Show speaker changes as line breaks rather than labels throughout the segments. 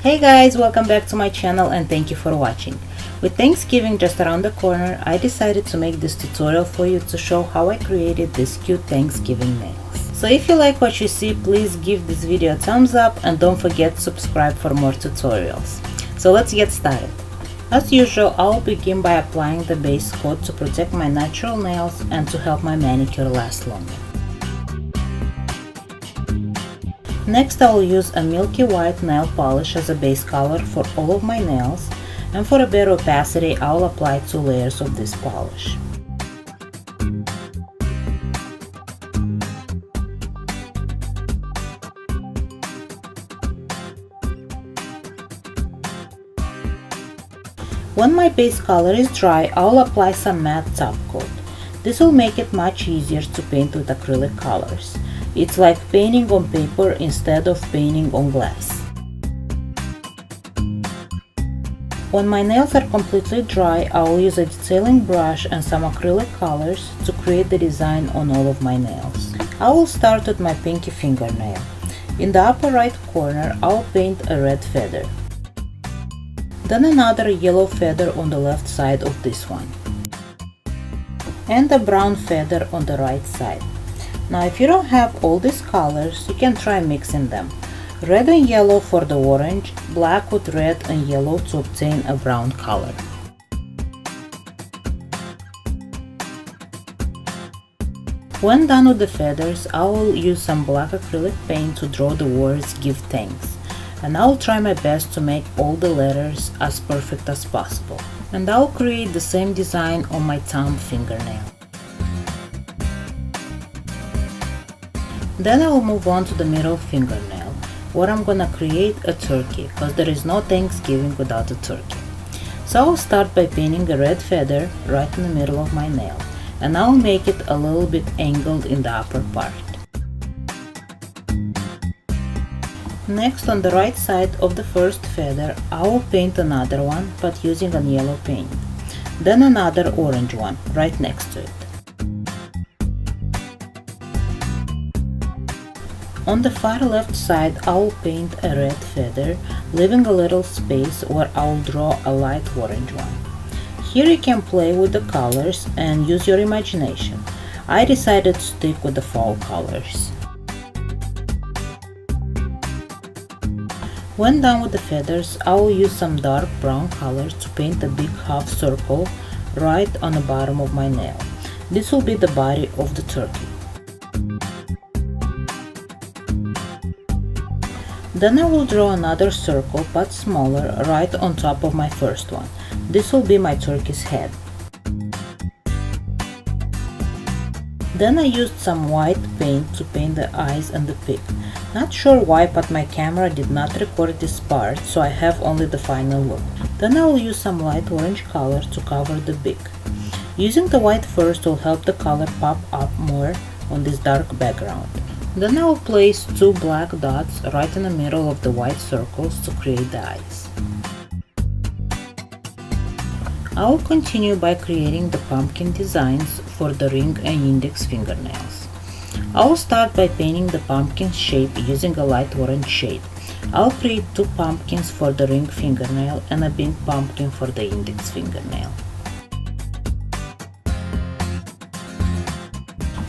Hey guys, welcome back to my channel and thank you for watching. With Thanksgiving just around the corner, I decided to make this tutorial for you to show how I created these cute Thanksgiving nails. So if you like what you see, please give this video a thumbs up and don't forget to subscribe for more tutorials. So let's get started. As usual, I'll begin by applying the base coat to protect my natural nails and to help my manicure last longer. Next, I will use a milky white nail polish as a base color for all of my nails, and for a better opacity, I will apply 2 layers of this polish. When my base color is dry, I will apply some matte top coat. This will make it much easier to paint with acrylic colors. It's like painting on paper instead of painting on glass. When my nails are completely dry, I will use a detailing brush and some acrylic colors to create the design on all of my nails. I will start with my pinky fingernail. In the upper right corner, I will paint a red feather. Then another yellow feather on the left side of this one. And a brown feather on the right side. Now if you don't have all these colors, you can try mixing them. Red and yellow for the orange, black with red and yellow to obtain a brown color. When done with the feathers, I will use some black acrylic paint to draw the words "Give Thanks." And I will try my best to make all the letters as perfect as possible. And I will create the same design on my thumb fingernail. Then I will move on to the middle fingernail, where I'm gonna create a turkey, because there is no Thanksgiving without a turkey. So I will start by painting a red feather right in the middle of my nail, and I will make it a little bit angled in the upper part. Next, on the right side of the first feather, I will paint another one, but using a yellow paint. Then another orange one right next to it. On the far left side, I will paint a red feather, leaving a little space where I will draw a light orange one. Here you can play with the colors and use your imagination. I decided to stick with the fall colors. When done with the feathers, I will use some dark brown color to paint a big half circle right on the bottom of my nail. This will be the body of the turkey. Then I will draw another circle, but smaller, right on top of my first one. This will be my turkey's head. Then I used some white paint to paint the eyes and the pig. Not sure why, but my camera did not record this part, so I have only the final look. Then I will use some light orange color to cover the beak. Using the white first will help the color pop up more on this dark background. Then I will place 2 black dots right in the middle of the white circles to create the eyes. I will continue by creating the pumpkin designs for the ring and index fingernails. I will start by painting the pumpkin shape using a light orange shade. I'll create 2 pumpkins for the ring fingernail and a big pumpkin for the index fingernail.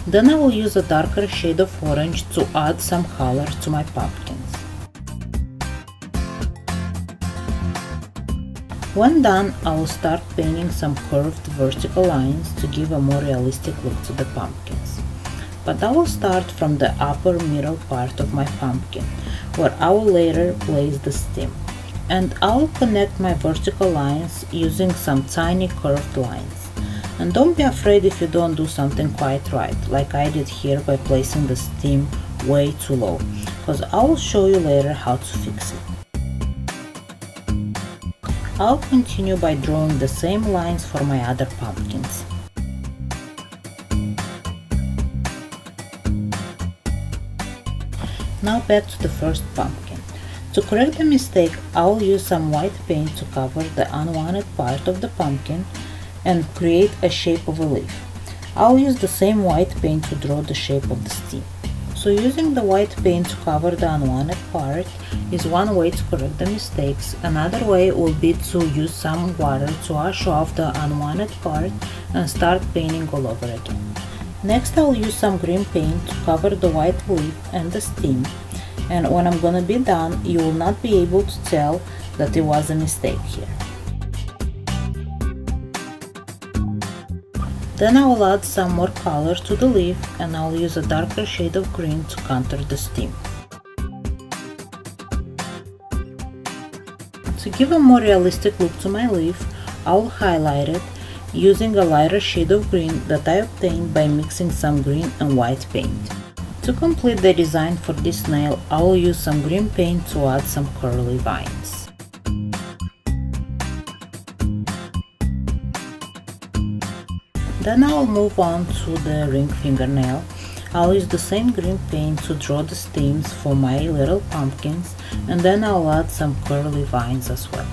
Then I will use a darker shade of orange to add some color to my pumpkins. When done, I will start painting some curved vertical lines to give a more realistic look to the pumpkins. But I will start from the upper middle part of my pumpkin, where I will later place the stem. And I will connect my vertical lines using some tiny curved lines. And don't be afraid if you don't do something quite right, like I did here by placing the stem way too low, because I will show you later how to fix it. I'll continue by drawing the same lines for my other pumpkins. Now back to the first pumpkin. To correct the mistake, I will use some white paint to cover the unwanted part of the pumpkin and create a shape of a leaf. I'll use the same white paint to draw the shape of the stem. So using the white paint to cover the unwanted part is one way to correct the mistakes. Another way will be to use some water to wash off the unwanted part and start painting all over again. Next I'll use some green paint to cover the white leaf and the stem, and when I'm gonna be done you will not be able to tell that it was a mistake here. Then I will add some more color to the leaf and I'll use a darker shade of green to counter the stem. To give a more realistic look to my leaf, I will highlight it using a lighter shade of green that I obtained by mixing some green and white paint. To complete the design for this nail, I will use some green paint to add some curly vines. Then I'll move on to the ring fingernail. I'll use the same green paint to draw the stems for my little pumpkins, and then I'll add some curly vines as well.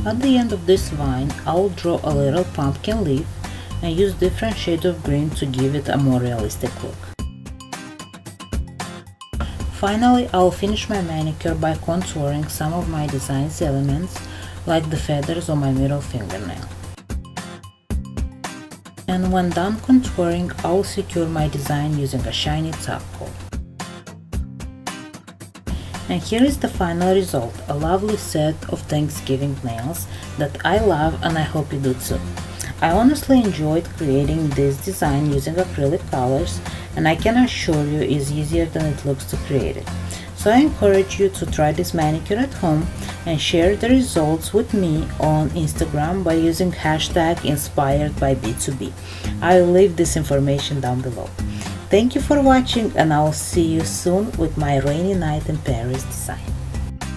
At the end of this vine, I'll draw a little pumpkin leaf and use different shades of green to give it a more realistic look. Finally, I'll finish my manicure by contouring some of my design's elements, like the feathers on my middle fingernail. And when done contouring, I will secure my design using a shiny top coat. And here is the final result, a lovely set of Thanksgiving nails that I love and I hope you do too. I honestly enjoyed creating this design using acrylic colors, and I can assure you it's easier than it looks to create it. So I encourage you to try this manicure at home and share the results with me on Instagram by using hashtag InspiredByB2B. I will leave this information down below. Thank you for watching, and I will see you soon with my rainy night in Paris design.